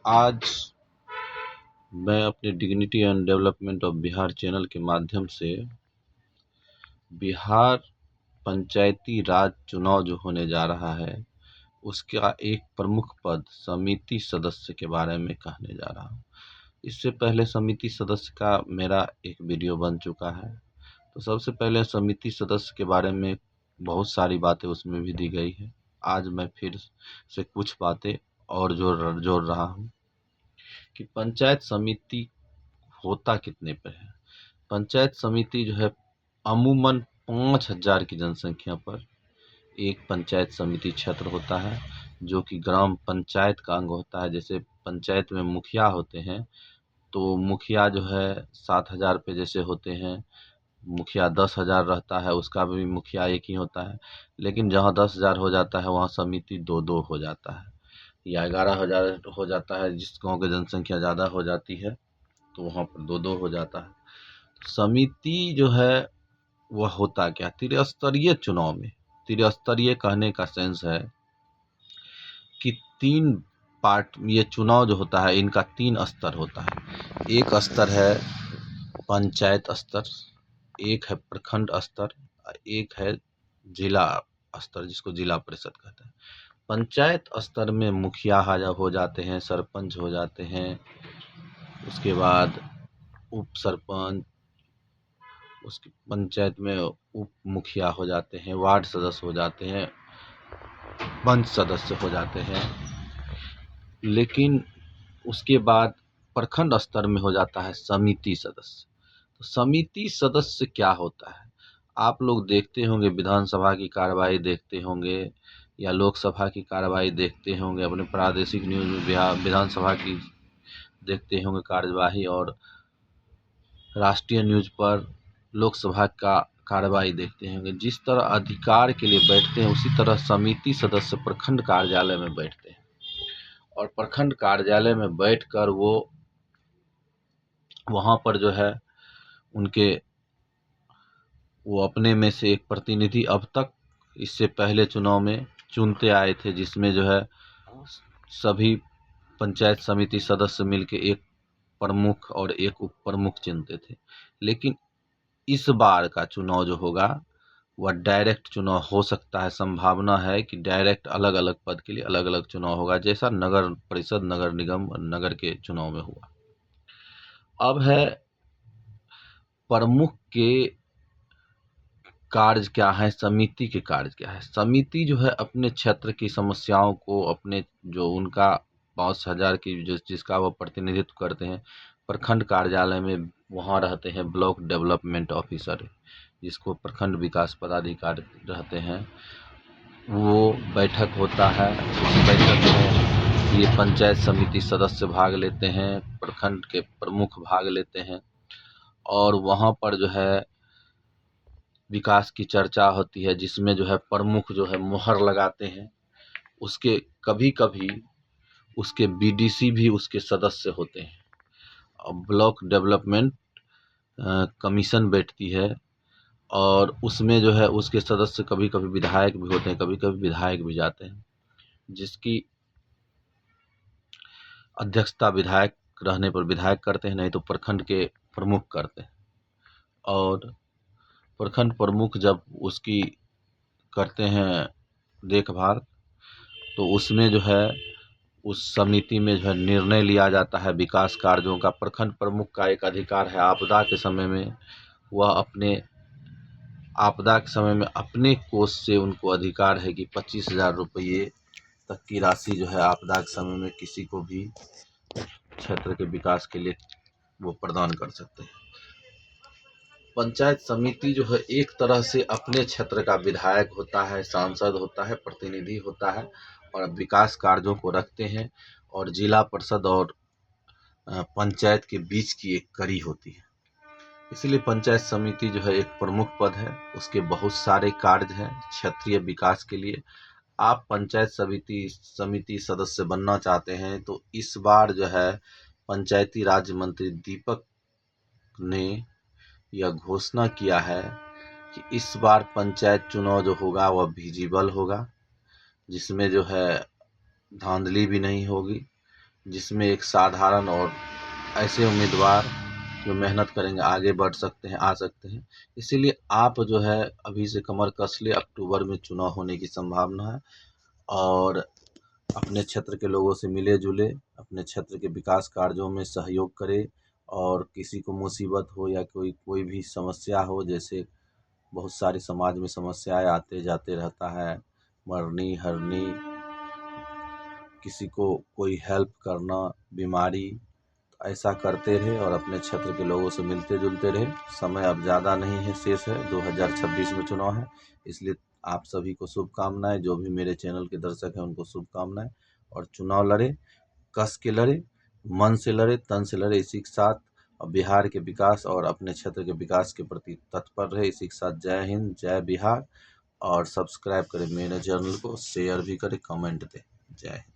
आज मैं अपने dignity and development of Bihar channel के माध्यम से बिहार पंचायती राज चुनाव जो होने जा रहा है उसका एक प्रमुख पद समिति सदस्य के बारे में कहने जा रहा हूँ। इससे पहले समिति सदस्य का मेरा एक वीडियो बन चुका है। तो सबसे पहले समिति सदस्य के बारे में बहुत सारी बातें उसमें भी दी गई है। आज मैं फिर से कुछ बातें और जोड़ रहा हूँ कि पंचायत समिति होता कितने पे है। पंचायत समिति जो है अमूमन 5,000 की जनसंख्या पर एक पंचायत समिति क्षेत्र होता है, जो कि ग्राम पंचायत का अंग होता है। जैसे पंचायत में मुखिया होते हैं तो मुखिया जो है 7,000 पे जैसे होते हैं, मुखिया 10,000 रहता है, उसका भी मुखिया एक ही होता है। लेकिन जहाँ 10,000 हो जाता है वहाँ समिति दो दो हो जाता है या 11,000 हो जाता है। जिस गाँव की जनसंख्या ज़्यादा हो जाती है तो वहाँ पर दो दो हो जाता है। समिति जो है वह होता क्या, त्रिस्तरीय चुनाव में, त्रिस्तरीय कहने का सेंस है कि 3 पार्ट, ये चुनाव जो होता है इनका 3 स्तर होता है। एक स्तर है पंचायत स्तर, एक है प्रखंड स्तर, एक है जिला स्तर जिसको जिला परिषद कहते हैं। पंचायत स्तर में मुखिया हो जाते हैं, सरपंच हो जाते हैं, उसके बाद उप सरपंच, उसकी पंचायत में उप मुखिया हो जाते हैं, वार्ड सदस्य हो जाते हैं, पंच सदस्य हो जाते हैं। लेकिन उसके बाद प्रखंड स्तर में हो जाता है समिति सदस्य। तो समिति सदस्य क्या होता है, आप लोग देखते होंगे, विधानसभा की कार्यवाही देखते होंगे या लोकसभा की कार्यवाही देखते होंगे, अपने प्रादेशिक न्यूज़ में विधानसभा की देखते होंगे कार्यवाही, और राष्ट्रीय न्यूज़ पर लोकसभा का कार्यवाही देखते होंगे। जिस तरह अधिकार के लिए बैठते हैं उसी तरह समिति सदस्य प्रखंड कार्यालय में बैठते हैं, और प्रखंड कार्यालय में बैठकर वो वहाँ पर जो है वो अपने में से एक प्रतिनिधि, अब तक इससे पहले चुनाव में चुनते आए थे, जिसमें जो है सभी पंचायत समिति सदस्य मिलके एक प्रमुख और एक उप प्रमुख चुनते थे। लेकिन इस बार का चुनाव जो होगा वह डायरेक्ट चुनाव हो सकता है। संभावना है कि डायरेक्ट अलग अलग पद के लिए अलग अलग चुनाव होगा, जैसा नगर परिषद, नगर निगम, नगर के चुनाव में हुआ। अब है प्रमुख के कार्य क्या है, समिति के कार्य क्या है। समिति जो है अपने क्षेत्र की समस्याओं को, अपने जो उनका 5,000 की जिसका वो प्रतिनिधित्व करते हैं, प्रखंड कार्यालय में वहाँ रहते हैं ब्लॉक डेवलपमेंट ऑफिसर, जिसको प्रखंड विकास पदाधिकारी रहते हैं, वो बैठक होता है। उस बैठक में ये पंचायत समिति सदस्य भाग लेते हैं, प्रखंड के प्रमुख भाग लेते हैं, और वहाँ पर जो है विकास की चर्चा होती है, जिसमें जो है प्रमुख जो है मुहर लगाते हैं। उसके कभी कभी उसके बीडीसी भी उसके सदस्य होते हैं। और ब्लॉक डेवलपमेंट कमीशन बैठती है, और उसमें जो है उसके सदस्य कभी कभी विधायक भी होते हैं, कभी कभी विधायक भी जाते हैं, जिसकी अध्यक्षता विधायक रहने पर विधायक करते हैं, नहीं तो प्रखंड के प्रमुख करते हैं। और प्रखंड प्रमुख जब उसकी करते हैं देखभाल, तो उसमें जो है उस समिति में जो है निर्णय लिया जाता है विकास कार्यों का। प्रखंड प्रमुख का एक अधिकार है, आपदा के समय में वह आपदा के समय में अपने कोष से उनको अधिकार है कि 25,000 रुपये तक की राशि जो है आपदा के समय में किसी को भी क्षेत्र के विकास के लिए वो प्रदान कर सकते हैं। पंचायत समिति जो है एक तरह से अपने क्षेत्र का विधायक होता है, सांसद होता है, प्रतिनिधि होता है, और विकास कार्यों को रखते हैं, और जिला परिषद और पंचायत के बीच की एक कड़ी होती है। इसलिए पंचायत समिति जो है एक प्रमुख पद है, उसके बहुत सारे कार्य हैं क्षेत्रीय विकास के लिए। आप पंचायत समिति सदस्य बनना चाहते हैं तो इस बार जो है पंचायती राज मंत्री दीपक ने यह घोषणा किया है कि इस बार पंचायत चुनाव जो होगा वह विजिबल होगा, जिसमें जो है धांधली भी नहीं होगी, जिसमें एक साधारण और ऐसे उम्मीदवार जो मेहनत करेंगे आगे बढ़ सकते हैं, आ सकते हैं। इसीलिए आप जो है अभी से कमर कस ले, अक्टूबर में चुनाव होने की संभावना है। और अपने क्षेत्र के लोगों से मिले जुले, अपने क्षेत्र के विकास कार्यों में सहयोग करें। और किसी को मुसीबत हो या कोई कोई भी समस्या हो, जैसे बहुत सारी समाज में समस्याएं आते जाते रहता है, मरनी हरनी, किसी को कोई हेल्प करना, बीमारी, ऐसा करते रहे और अपने क्षेत्र के लोगों से मिलते जुलते रहे। समय अब ज़्यादा नहीं है, शेष है, 2026 में चुनाव है। इसलिए आप सभी को शुभकामनाएं, जो भी मेरे चैनल के दर्शक हैं उनको शुभकामनाएं। और चुनाव लड़े, कस के लड़े, मन से लड़े, तन से लड़े, इसी के साथ और बिहार के विकास और अपने क्षेत्र के विकास के प्रति तत्पर रहे। इसी के साथ जय हिंद, जय बिहार। और सब्सक्राइब करें मेरे चैनल को, शेयर भी करें, कमेंट दें। जय हिंद।